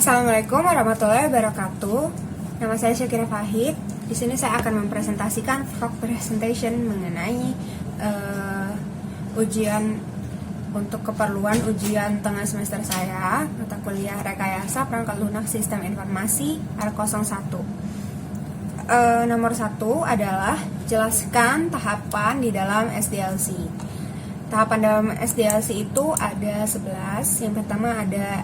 Assalamualaikum warahmatullahi wabarakatuh. Nama saya Syakira Fahid. Di sini saya akan mempresentasikan vlog presentation mengenai ujian untuk keperluan ujian tengah semester saya, mata kuliah Rekayasa Perangkat Lunak Sistem Informasi R01. Nomor 1 adalah jelaskan tahapan di dalam SDLC. Tahapan dalam SDLC itu ada 11. Yang pertama ada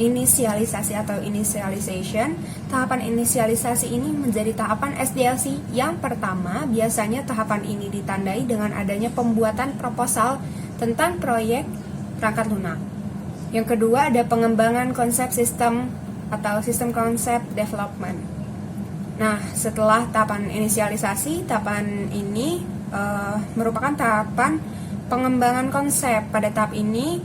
inisialisasi atau initialization. Tahapan inisialisasi ini menjadi tahapan SDLC yang pertama. Biasanya tahapan ini ditandai dengan adanya pembuatan proposal tentang proyek perangkat lunak. Yang kedua ada pengembangan konsep sistem atau sistem konsep development. Nah, setelah tahapan inisialisasi, tahapan ini merupakan tahapan pengembangan konsep. Pada tahap ini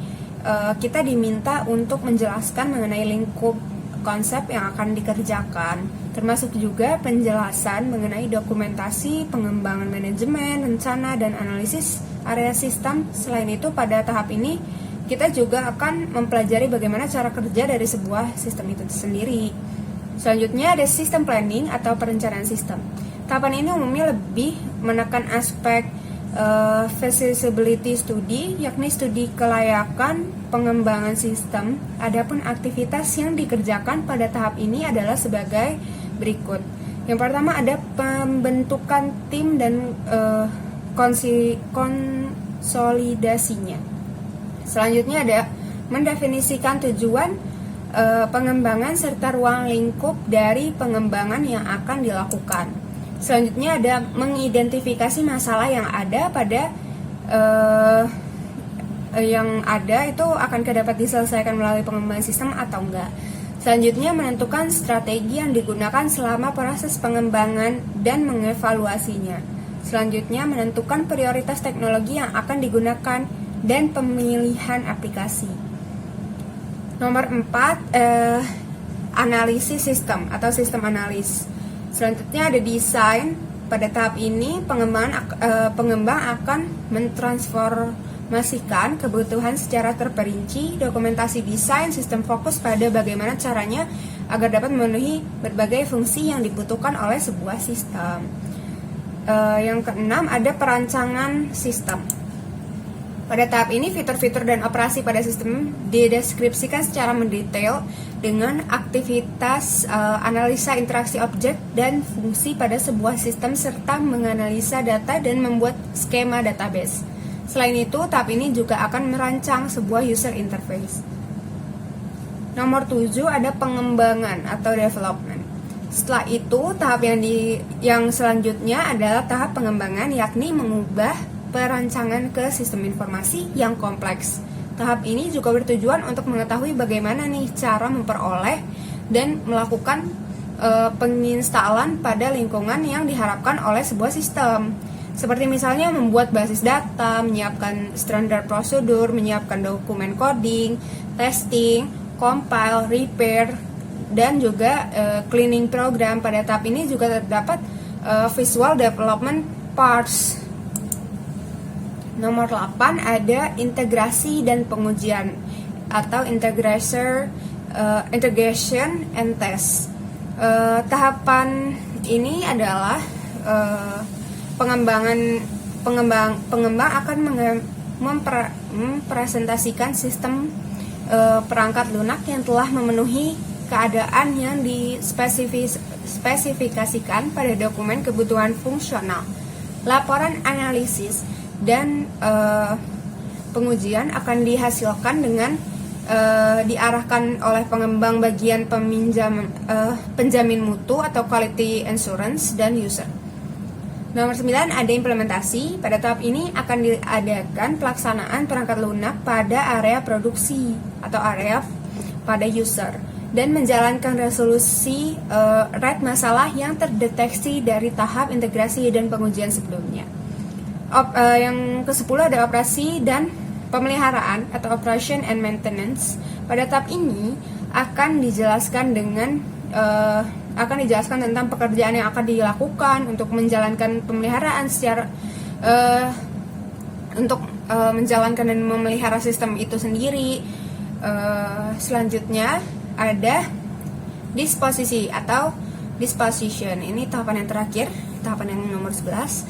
kita diminta untuk menjelaskan mengenai lingkup konsep yang akan dikerjakan, termasuk juga penjelasan mengenai dokumentasi, pengembangan manajemen, rencana, dan analisis area sistem. Selain itu, pada tahap ini kita juga akan mempelajari bagaimana cara kerja dari sebuah sistem itu sendiri. Selanjutnya ada sistem planning atau perencanaan sistem. Tahapan ini umumnya lebih menekan aspek feasibility study, yakni studi kelayakan pengembangan sistem. Adapun aktivitas yang dikerjakan pada tahap ini adalah sebagai berikut. Yang pertama ada pembentukan tim dan konsolidasinya. Selanjutnya ada mendefinisikan tujuan pengembangan serta ruang lingkup dari pengembangan yang akan dilakukan. Selanjutnya ada mengidentifikasi masalah yang ada pada itu akan dapat diselesaikan melalui pengembangan sistem atau enggak. Selanjutnya menentukan strategi yang digunakan selama proses pengembangan dan mengevaluasinya. Selanjutnya menentukan prioritas teknologi yang akan digunakan dan pemilihan aplikasi. Nomor 4, analisis sistem atau sistem analis. Selanjutnya ada desain. Pada tahap ini pengembang akan mentransformasikan kebutuhan secara terperinci. Dokumentasi desain sistem fokus pada bagaimana caranya agar dapat memenuhi berbagai fungsi yang dibutuhkan oleh sebuah sistem. Yang keenam ada perancangan sistem. Pada tahap ini, fitur-fitur dan operasi pada sistem dideskripsikan secara mendetail dengan aktivitas analisa interaksi objek dan fungsi pada sebuah sistem serta menganalisa data dan membuat skema database. Selain itu, tahap ini juga akan merancang sebuah user interface. Nomor 7 ada pengembangan atau development. Setelah itu, tahap yang selanjutnya adalah tahap pengembangan, yakni mengubah perancangan ke sistem informasi yang kompleks. Tahap ini juga bertujuan untuk mengetahui bagaimana nih cara memperoleh dan melakukan penginstalan pada lingkungan yang diharapkan oleh sebuah sistem. Seperti misalnya membuat basis data, menyiapkan standar prosedur, menyiapkan dokumen coding, testing, compile, repair, dan juga cleaning program. Pada tahap ini juga terdapat visual development parts. Nomor 8 ada integrasi dan pengujian atau integration and test. Tahapan ini adalah pengembang akan mempresentasikan sistem perangkat lunak yang telah memenuhi keadaan yang dispesifikasikan pada dokumen kebutuhan fungsional. Laporan analisis dan pengujian akan dihasilkan dengan diarahkan oleh pengembang bagian penjamin mutu atau quality assurance dan user. Nomor 9 ada implementasi. Pada tahap ini akan diadakan pelaksanaan perangkat lunak pada area produksi atau area pada user dan menjalankan resolusi rate masalah yang terdeteksi dari tahap integrasi dan pengujian sebelumnya. Yang ke-10 ada operasi dan pemeliharaan atau operation and maintenance. Pada tahap ini akan dijelaskan tentang pekerjaan yang akan dilakukan untuk menjalankan pemeliharaan untuk menjalankan dan memelihara sistem itu sendiri. Selanjutnya ada disposisi atau disposition. Ini tahapan yang terakhir, tahapan yang nomor 11.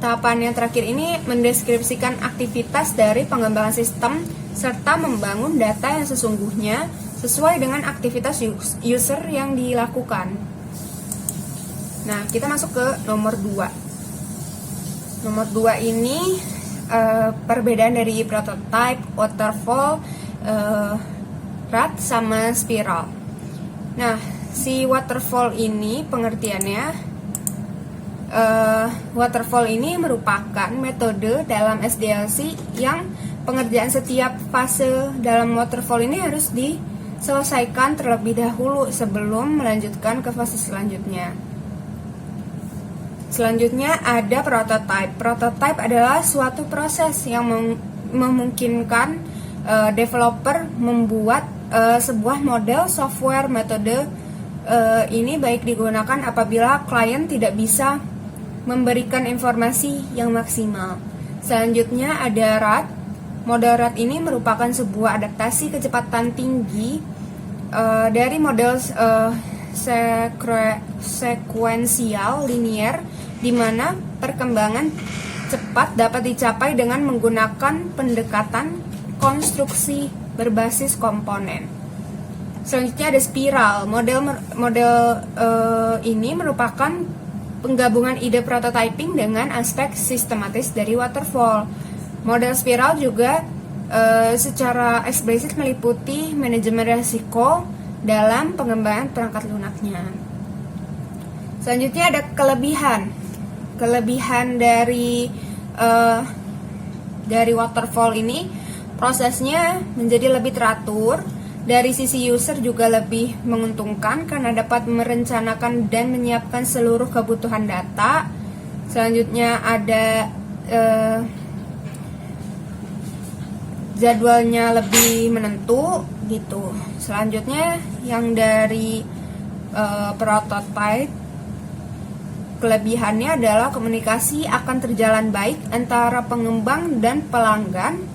Tahapan yang terakhir ini mendeskripsikan aktivitas dari pengembangan sistem serta membangun data yang sesungguhnya sesuai dengan aktivitas user yang dilakukan. Nah, kita masuk ke nomor 2. Nomor 2 ini perbedaan dari prototype, waterfall, RAD sama spiral. Nah, si waterfall ini pengertiannya, waterfall ini merupakan metode dalam SDLC yang pengerjaan setiap fase dalam waterfall ini harus diselesaikan terlebih dahulu sebelum melanjutkan ke fase selanjutnya. Selanjutnya ada prototype. Prototype adalah suatu proses yang memungkinkan developer membuat sebuah model software. Metode ini baik digunakan apabila klien tidak bisa memberikan informasi yang maksimal. Selanjutnya ada RAD. Model RAD ini merupakan sebuah adaptasi kecepatan tinggi dari model sekuensial linier, di mana perkembangan cepat dapat dicapai dengan menggunakan pendekatan konstruksi berbasis komponen. Selanjutnya ada spiral. Model ini merupakan penggabungan ide prototyping dengan aspek sistematis dari waterfall. Model spiral juga secara eksplisit meliputi manajemen risiko dalam pengembangan perangkat lunaknya. Selanjutnya ada kelebihan dari waterfall ini, prosesnya menjadi lebih teratur. Dari sisi user juga lebih menguntungkan karena dapat merencanakan dan menyiapkan seluruh kebutuhan data. Selanjutnya ada jadwalnya lebih menentu gitu. Selanjutnya yang dari prototype, kelebihannya adalah komunikasi akan terjalan baik antara pengembang dan pelanggan.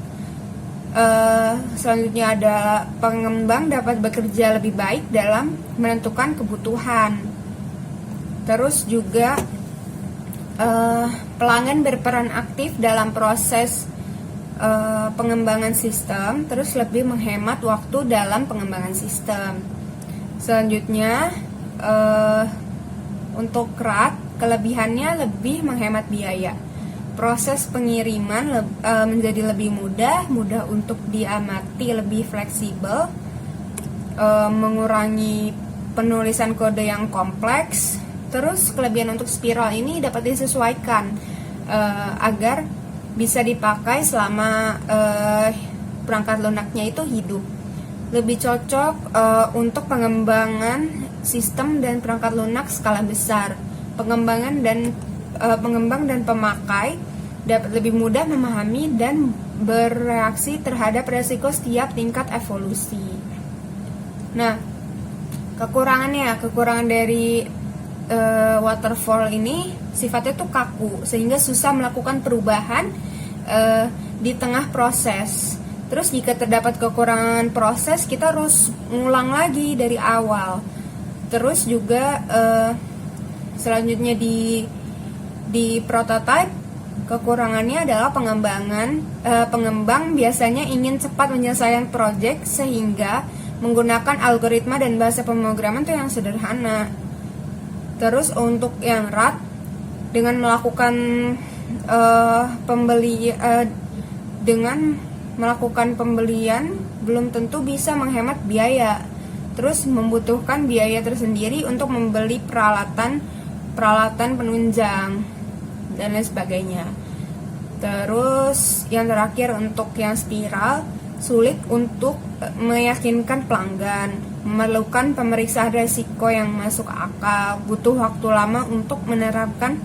Selanjutnya ada pengembang dapat bekerja lebih baik dalam menentukan kebutuhan. Terus juga pelanggan berperan aktif dalam proses pengembangan sistem, terus lebih menghemat waktu dalam pengembangan sistem. Selanjutnya untuk RAD, kelebihannya lebih menghemat biaya. Proses pengiriman menjadi lebih mudah untuk diamati, lebih fleksibel, mengurangi penulisan kode yang kompleks. Terus kelebihan untuk spiral ini dapat disesuaikan agar bisa dipakai selama perangkat lunaknya itu hidup. Lebih cocok untuk pengembangan sistem dan perangkat lunak skala besar. Pengembang dan pemakai dapat lebih mudah memahami dan bereaksi terhadap resiko setiap tingkat evolusi. Nah, kekurangan dari waterfall ini sifatnya tuh kaku, sehingga susah melakukan perubahan di tengah proses. Terus jika terdapat kekurangan proses, kita harus ngulang lagi dari awal. Terus juga selanjutnya di prototype, kekurangannya adalah pengembang biasanya ingin cepat menyelesaikan proyek sehingga menggunakan algoritma dan bahasa pemrograman itu yang sederhana. Terus untuk yang RAD, dengan melakukan pembelian belum tentu bisa menghemat biaya. Terus membutuhkan biaya tersendiri untuk membeli peralatan penunjang dan lain sebagainya. Terus yang terakhir untuk yang spiral, sulit untuk meyakinkan pelanggan, memerlukan pemeriksaan risiko yang masuk akal, butuh waktu lama untuk menerapkan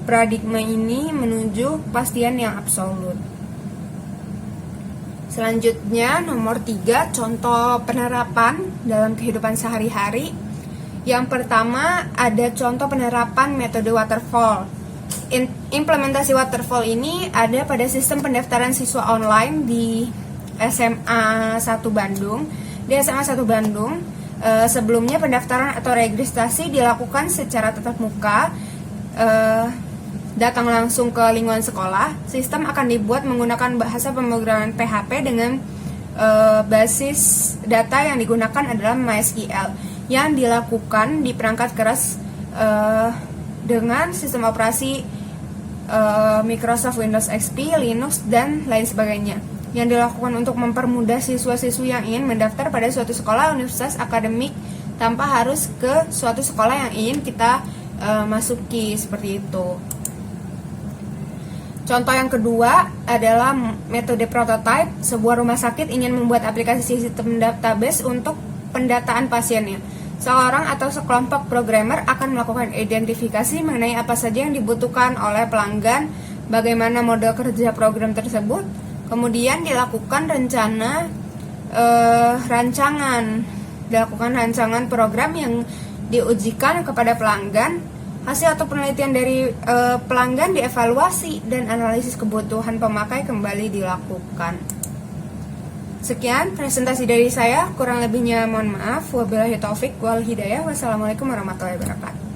paradigma ini menuju kepastian yang absolut. Selanjutnya nomor 3, contoh penerapan dalam kehidupan sehari-hari. Yang pertama ada contoh penerapan metode waterfall. Implementasi waterfall ini ada pada sistem pendaftaran siswa online di SMA 1 Bandung. Di SMA 1 Bandung Sebelumnya pendaftaran atau registrasi dilakukan secara tatap muka, datang langsung ke lingkungan sekolah. Sistem akan dibuat menggunakan bahasa pemrograman PHP dengan basis data yang digunakan adalah MySQL yang dilakukan di perangkat keras dengan sistem operasi Microsoft Windows XP, Linux, dan lain sebagainya, yang dilakukan untuk mempermudah siswa-siswi yang ingin mendaftar pada suatu sekolah universitas akademik tanpa harus ke suatu sekolah yang ingin kita masuki, seperti itu. Contoh yang kedua adalah metode prototype. Sebuah rumah sakit ingin membuat aplikasi sistem database untuk pendataan pasiennya. Seorang atau sekelompok programmer akan melakukan identifikasi mengenai apa saja yang dibutuhkan oleh pelanggan, bagaimana model kerja program tersebut, kemudian dilakukan rancangan program yang diujikan kepada pelanggan. Hasil atau penelitian dari pelanggan dievaluasi dan analisis kebutuhan pemakai kembali dilakukan. Sekian presentasi dari saya, kurang lebihnya mohon maaf. Wabillahi taufik wal hidayah. Wassalamualaikum warahmatullahi wabarakatuh.